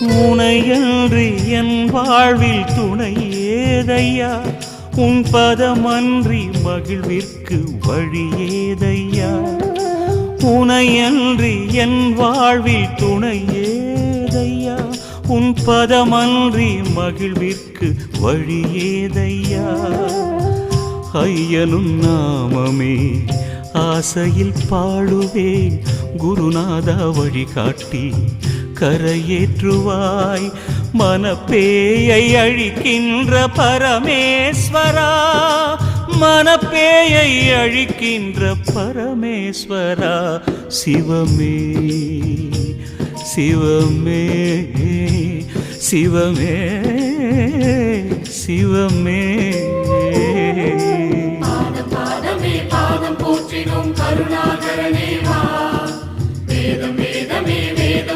உனையன்றி என் வாழ்வில் துணை ஏதையா, உன் பதமன்றி மகிழ்விற்கு வழி ஏதையா. உனையன்றி என் வாழ்வில் துணை ஏதையா, உன் பதமன்றி மகிழ்விற்கு வழி ஏதையா. ஐயனும் நாமமே ஆசையில் பாடுவேன், குருநாதா வழிகாட்டி கரையேற்றுவாய். மனப்பேயை அழிக்கின்ற பரமேஸ்வரா, மனப்பேயை அழிக்கின்ற பரமேஸ்வரா. சிவமே சிவமே சிவமே சிவமே.